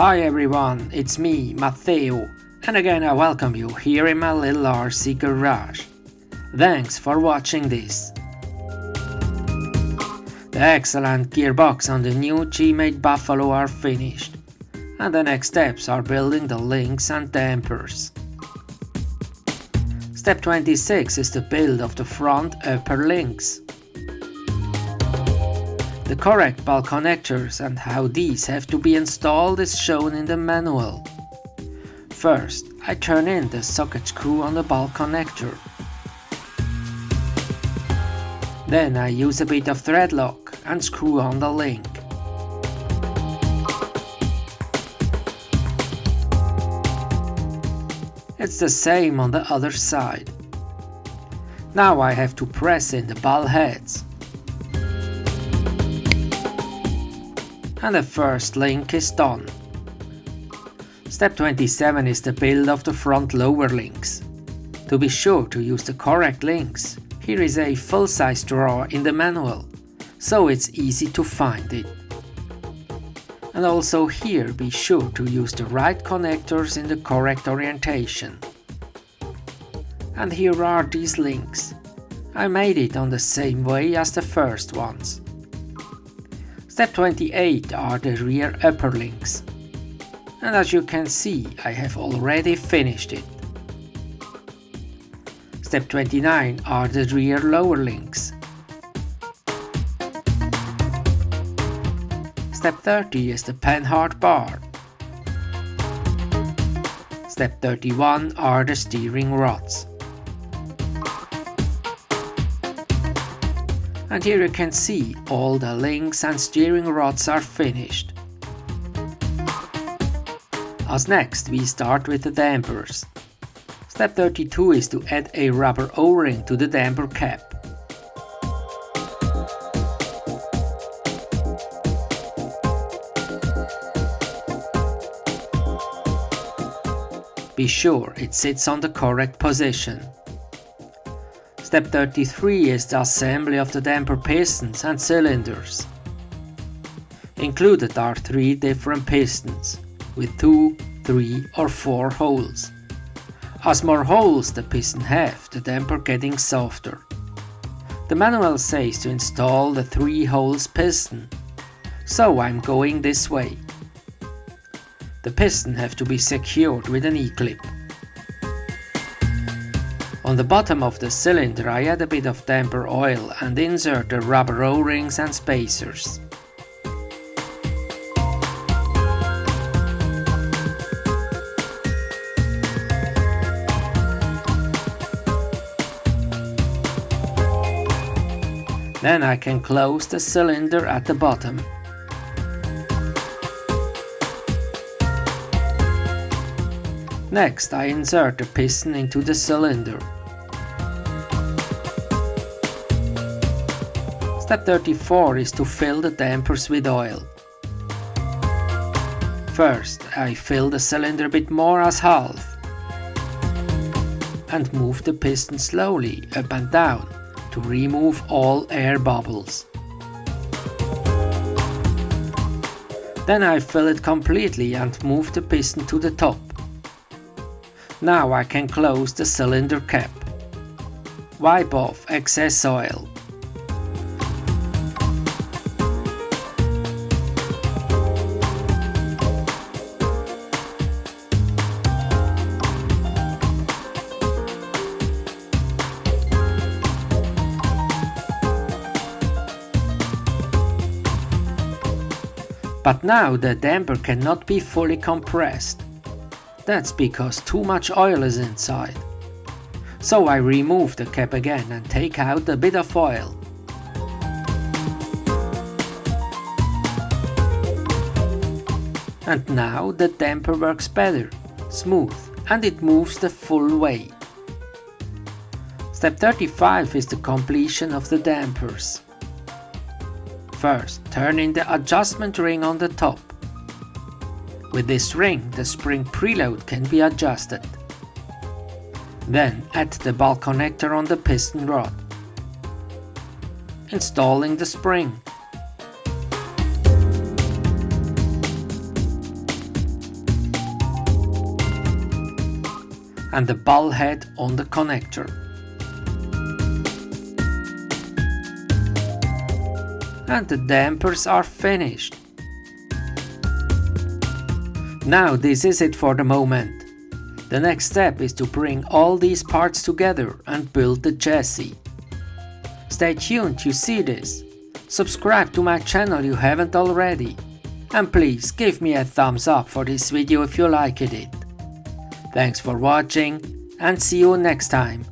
Hi everyone, it's me, Matteo, and again I welcome you here in my little RC garage. Thanks for watching this. The excellent gearbox on the new Gmade Buffalo are finished, and the next steps are building the links and dampers. Step 26 is the build of the front upper links. The correct ball connectors and how these have to be installed is shown in the manual. First, I turn in the socket screw on the ball connector. Then I use a bit of thread lock and screw on the link. It's the same on the other side. Now I have to press in the ball heads. And the first link is done. Step 27 is the build of the front lower links. To be sure to use the correct links, here is a full-size drawer in the manual, so it's easy to find it. And also here be sure to use the right connectors in the correct orientation. And here are these links. I made it on the same way as the first ones. Step 28 are the rear upper links, and as you can see I have already finished it. Step 29 are the rear lower links. Step 30 is the panhard bar. Step 31 are the steering rods. And here you can see all the links and steering rods are finished. As next we start with the dampers. Step 32 is to add a rubber O-ring to the damper cap. Be sure it sits on the correct position. Step 33 is the assembly of the damper pistons and cylinders. Included are 3 different pistons, with 2, 3 or 4 holes. As more holes the piston have, the damper getting softer. The manual says to install the 3 holes piston, so I'm going this way. The piston have to be secured with an E-clip. On the bottom of the cylinder I add a bit of damper oil and insert the rubber O-rings and spacers. Then I can close the cylinder at the bottom. Next I insert the piston into the cylinder. Step 34 is to fill the dampers with oil. First I fill the cylinder a bit more as half and move the piston slowly up and down to remove all air bubbles. Then I fill it completely and move the piston to the top. Now I can close the cylinder cap. Wipe off excess oil. But now the damper cannot be fully compressed. That's because too much oil is inside. So I remove the cap again and take out a bit of oil. And now the damper works better, smooth, and it moves the full way. Step 35 is the completion of the dampers. First, turn in the adjustment ring on the top. With this ring, the spring preload can be adjusted. Then add the ball connector on the piston rod. Installing the spring. and the ball head on the connector. And the dampers are finished. Now this is it for the moment. The next step is to bring all these parts together and build the chassis. Stay tuned to see this. Subscribe to my channel you haven't already. And please give me a thumbs up for this video if you liked it. Thanks for watching and see you next time.